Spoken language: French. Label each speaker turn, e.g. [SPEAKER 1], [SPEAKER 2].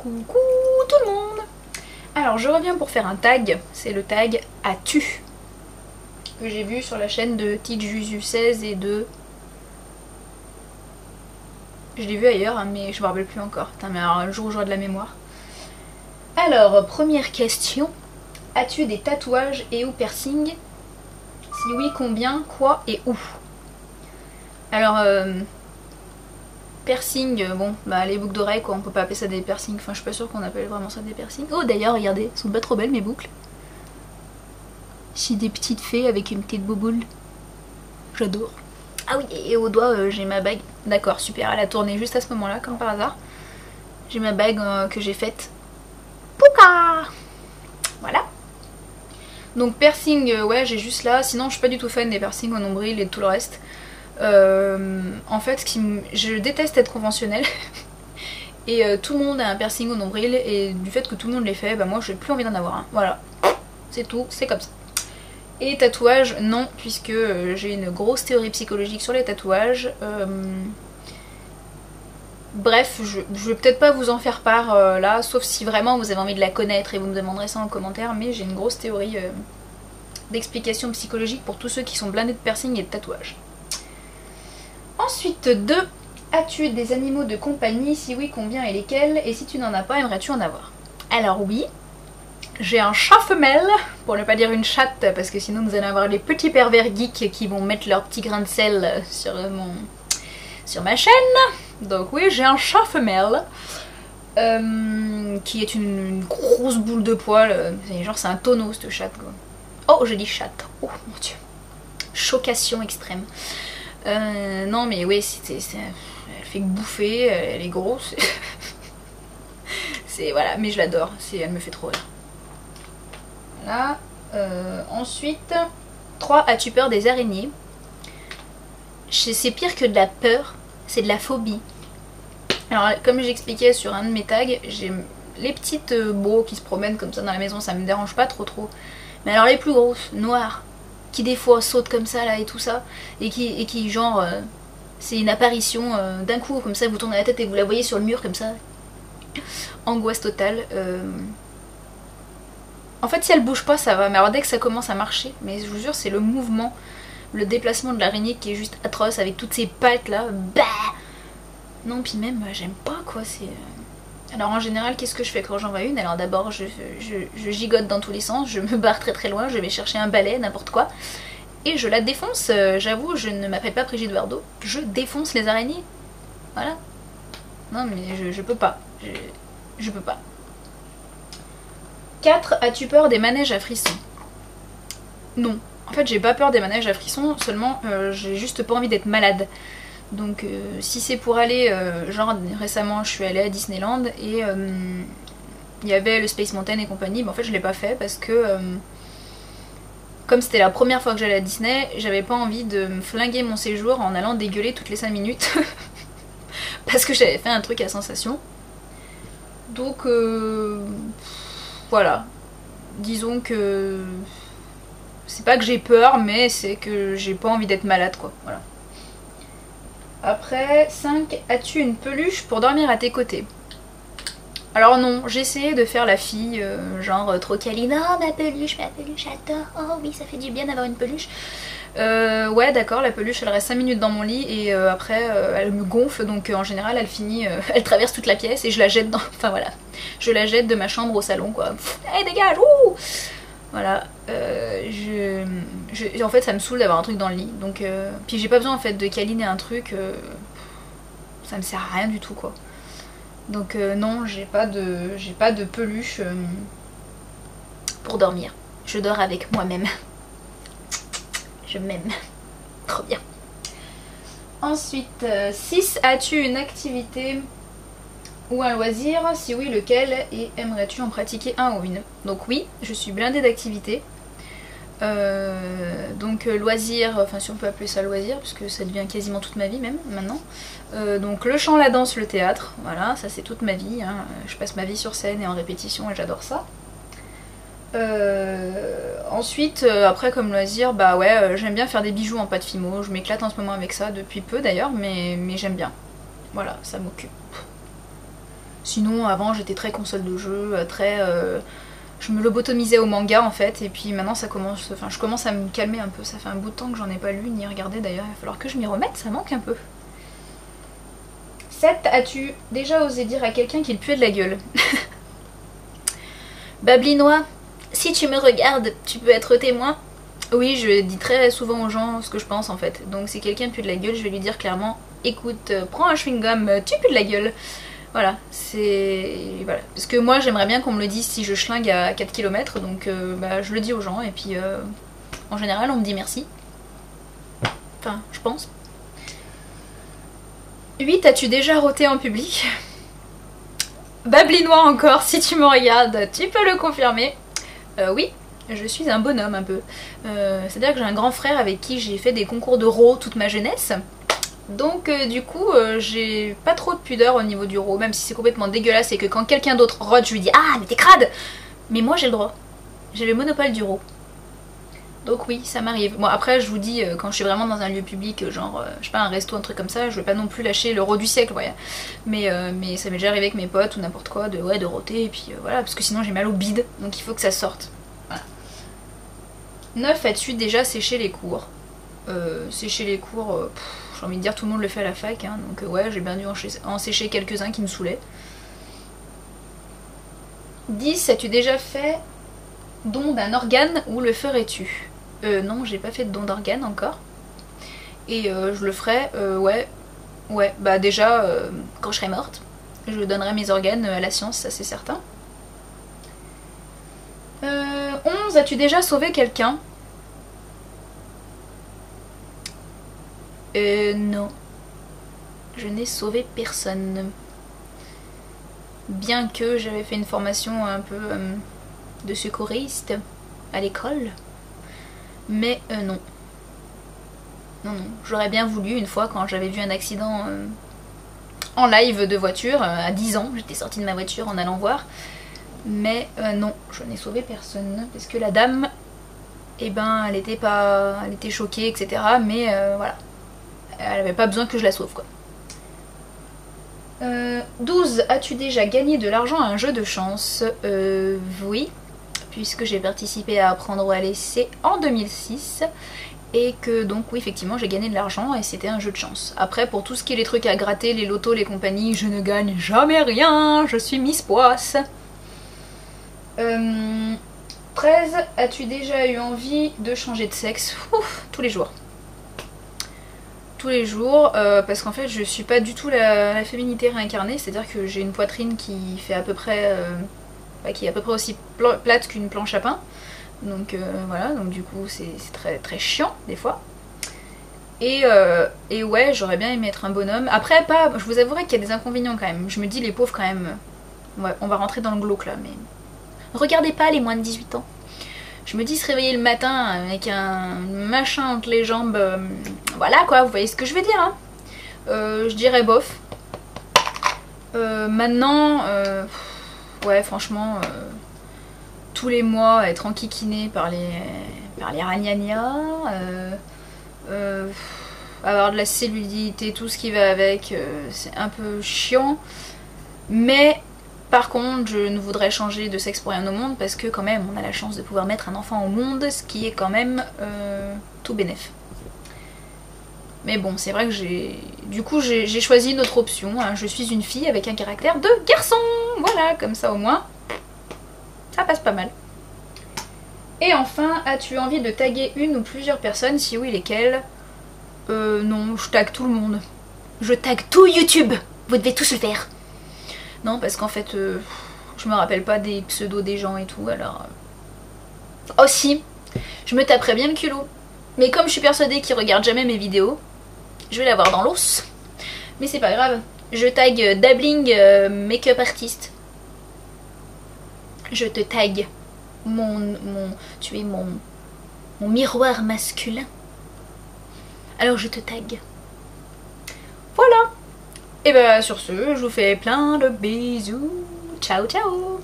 [SPEAKER 1] Coucou tout le monde. Alors je reviens pour faire un tag, c'est le tag As-tu que j'ai vu sur la chaîne de TJuju16 et de... Je l'ai vu ailleurs hein, mais je me rappelle plus encore. Putain mais alors un jour où j'aurai de la mémoire. Alors première question, as-tu des tatouages et ou piercings? Si oui, combien, quoi et où? Alors piercing, bon bah les boucles d'oreilles quoi, on peut pas appeler ça des piercings, enfin je suis pas sûre qu'on appelle vraiment ça des piercings. Oh d'ailleurs regardez, elles sont pas trop belles mes boucles. C'est des petites fées avec une petite bouboule. J'adore. Ah oui, et au doigt j'ai ma bague. D'accord, super, elle a tourné juste à ce moment là comme par hasard. J'ai ma bague que j'ai faite. Pouka. Voilà. Donc piercing, ouais j'ai juste là, sinon je suis pas du tout fan des piercings au nombril et de tout le reste. En fait je déteste être conventionnelle. Et tout le monde a un piercing au nombril et du fait que tout le monde les fait, bah moi j'ai plus envie d'en avoir un. Voilà, c'est tout, c'est comme ça. Et tatouage, non, puisque j'ai une grosse théorie psychologique sur les tatouages. Bref, je vais peut-être pas vous en faire part là, sauf si vraiment vous avez envie de la connaître et vous me demanderez ça en commentaire, mais j'ai une grosse théorie d'explication psychologique pour tous ceux qui sont blindés de piercing et de tatouages. Ensuite, 2. As-tu des animaux de compagnie? Si oui, combien et lesquels? Et si tu n'en as pas, aimerais-tu en avoir? Alors oui, j'ai un chat femelle, pour ne pas dire une chatte, parce que sinon vous allez avoir les petits pervers geeks qui vont mettre leur petit grain de sel sur ma chaîne. Donc oui, j'ai un chat femelle, qui est une grosse boule de poils, genre c'est un tonneau cette chatte quoi. Oh, j'ai dit chatte, oh mon dieu, chocation extrême. Non mais oui, elle fait que bouffer, elle est grosse. C'est voilà, mais je l'adore, elle me fait trop rire. Voilà. Ensuite, 3. As-tu peur des araignées? C'est pire que de la peur, c'est de la phobie. Alors comme j'expliquais sur un de mes tags, j'ai les petites beaux qui se promènent comme ça dans la maison, ça me dérange pas trop. Mais alors les plus grosses, noires, qui des fois sautent comme ça là et tout ça, et qui genre c'est une apparition d'un coup comme ça, vous tournez la tête et vous la voyez sur le mur comme ça. Angoisse totale. En fait si elle bouge pas ça va, mais alors dès que ça commence à marcher, mais je vous jure c'est le mouvement, le déplacement de l'araignée qui est juste atroce avec toutes ces pattes là. Bah non puis même j'aime pas quoi, c'est... Alors en général qu'est-ce que je fais quand j'en vois une? Alors d'abord je gigote dans tous les sens, je me barre très loin, je vais chercher un balai, n'importe quoi, et je la défonce. J'avoue, je ne m'appelle pas Brigitte Bardot, je défonce les araignées. Voilà. Non mais je peux pas, je peux pas. 4. As-tu peur des manèges à frissons? Non. En fait j'ai pas peur des manèges à frissons, seulement j'ai juste pas envie d'être malade. Donc si c'est pour aller, genre récemment je suis allée à Disneyland et il y avait le Space Mountain et compagnie, mais en fait je l'ai pas fait parce que comme c'était la première fois que j'allais à Disney, j'avais pas envie de me flinguer mon séjour en allant dégueuler toutes les 5 minutes parce que j'avais fait un truc à sensation. Donc voilà, disons que c'est pas que j'ai peur, mais c'est que j'ai pas envie d'être malade quoi, voilà. Après, 5. As-tu une peluche pour dormir à tes côtés? Alors non, j'ai essayé de faire la fille, genre trop câline. Oh ma peluche, j'adore. Oh oui, ça fait du bien d'avoir une peluche. Ouais d'accord, la peluche elle reste 5 minutes dans mon lit et après elle me gonfle, donc en général elle finit, elle traverse toute la pièce et je la jette dans... Enfin voilà, je la jette de ma chambre au salon quoi. Hey dégage, ouh. Voilà, en fait ça me saoule d'avoir un truc dans le lit, donc puis j'ai pas besoin en fait de câliner un truc, ça me sert à rien du tout quoi. Donc non, j'ai pas de peluche pour dormir. Je dors avec moi-même. Je m'aime. Trop bien. Ensuite, 6. As-tu une activité ou un loisir? Si oui, lequel? Et aimerais-tu en pratiquer un ou une? Donc oui, je suis blindée d'activités. Donc loisir, enfin si on peut appeler ça loisir, parce que ça devient quasiment toute ma vie même maintenant. Donc le chant, la danse, le théâtre, voilà, ça c'est toute ma vie, hein. Je passe ma vie sur scène et en répétition et j'adore ça. Ensuite, après comme loisir, bah ouais, j'aime bien faire des bijoux en pâte fimo, je m'éclate en ce moment avec ça, depuis peu d'ailleurs, mais j'aime bien. Voilà, ça m'occupe. Sinon avant j'étais très console de jeu, très... je me lobotomisais au manga en fait, et puis maintenant ça commence... Enfin je commence à me calmer un peu, ça fait un bout de temps que j'en ai pas lu ni regardé d'ailleurs, il va falloir que je m'y remette, ça manque un peu. 7. As-tu déjà osé dire à quelqu'un qu'il puait de la gueule? Bablinois, si tu me regardes, tu peux être témoin. Oui, je dis très souvent aux gens ce que je pense en fait. Donc si quelqu'un pue de la gueule, je vais lui dire clairement, écoute, prends un chewing-gum, tu pues de la gueule. Voilà, c'est... Voilà. Parce que moi j'aimerais bien qu'on me le dise si je schlingue à 4 km, donc bah, je le dis aux gens et puis en général on me dit merci. Enfin, je pense. 8. As-tu déjà roté en public? Bablinois encore, si tu me regardes, tu peux le confirmer. Oui, je suis un bonhomme un peu. C'est-à-dire que j'ai un grand frère avec qui j'ai fait des concours de ro toute ma jeunesse. Donc du coup, j'ai pas trop de pudeur au niveau du ro, même si c'est complètement dégueulasse et que quand quelqu'un d'autre rote, je lui dis « Ah, mais t'es crade !» Mais moi j'ai le droit. J'ai le monopole du ro. Donc oui, ça m'arrive. Bon après je vous dis, quand je suis vraiment dans un lieu public, genre, je sais pas, un resto, un truc comme ça, je vais pas non plus lâcher l'euro du siècle, voyez. Mais ça m'est déjà arrivé avec mes potes ou n'importe quoi, de roter, et puis voilà, parce que sinon j'ai mal au bide, donc il faut que ça sorte. Voilà. 9. As-tu déjà séché les cours? Sécher les cours, j'ai envie de dire tout le monde le fait à la fac, hein, donc ouais, j'ai bien dû en sécher quelques-uns qui me saoulaient. 10. As-tu déjà fait don d'un organe ou le ferais-tu? Non, j'ai pas fait de don d'organes encore. Et je le ferai, ouais, bah déjà, quand je serai morte, je donnerai mes organes à la science, ça c'est certain. 11. As-tu déjà sauvé quelqu'un? Non. Je n'ai sauvé personne. Bien que j'avais fait une formation un peu de secouriste à l'école. Mais non. Non, j'aurais bien voulu une fois quand j'avais vu un accident en live de voiture, à 10 ans, j'étais sortie de ma voiture en allant voir. Mais non, je n'ai sauvé personne, parce que la dame, eh ben, elle était choquée, etc. Mais voilà, elle avait pas besoin que je la sauve, quoi. 12. As-tu déjà gagné de l'argent à un jeu de chance? Oui, puisque j'ai participé à Apprendre ou à laisser en 2006. Et que donc oui, effectivement j'ai gagné de l'argent et c'était un jeu de chance. Après pour tout ce qui est les trucs à gratter, les lotos, les compagnies, je ne gagne jamais rien, je suis Miss Poisse. 13. As-tu déjà eu envie de changer de sexe? Ouf, tous les jours. Tous les jours, parce qu'en fait je suis pas du tout la féminité réincarnée, c'est-à-dire que j'ai une poitrine qui fait à peu près qui est à peu près aussi plate qu'une planche à pain. Donc voilà, donc du coup c'est très très chiant des fois. Et ouais, j'aurais bien aimé être un bonhomme. Après, pas, je vous avouerai qu'il y a des inconvénients quand même. Je me dis les pauvres quand même. Ouais, on va rentrer dans le glauque là, mais regardez pas les moins de 18 ans. Je me dis se réveiller le matin avec un machin entre les jambes. Voilà quoi, vous voyez ce que je veux dire, hein. Je dirais bof. Maintenant, ouais, franchement. Tous les mois être enquiquiné par les ragnagnas, avoir de la cellulite, tout ce qui va avec, c'est un peu chiant. Mais par contre, je ne voudrais changer de sexe pour rien au monde parce que quand même, on a la chance de pouvoir mettre un enfant au monde, ce qui est quand même tout bénef. Mais bon, c'est vrai que j'ai choisi une autre option, hein. Je suis une fille avec un caractère de garçon. Voilà, comme ça au moins. Ça passe pas mal. Et enfin, as-tu envie de taguer une ou plusieurs personnes? Si oui, lesquelles? Non, je tag tout le monde. Je tag tout YouTube. Vous devez tous le faire. Non, parce qu'en fait, je me rappelle pas des pseudos des gens et tout, alors... Oh si, je me taperais bien le culot. Mais comme je suis persuadée qu'ils regardent jamais mes vidéos, je vais l'avoir dans l'os. Mais c'est pas grave. Je tag Dabbling Makeup Artist. Je te tag tu es mon miroir masculin. Alors je te tag. Voilà. Et bah sur ce, je vous fais plein de bisous. Ciao ciao.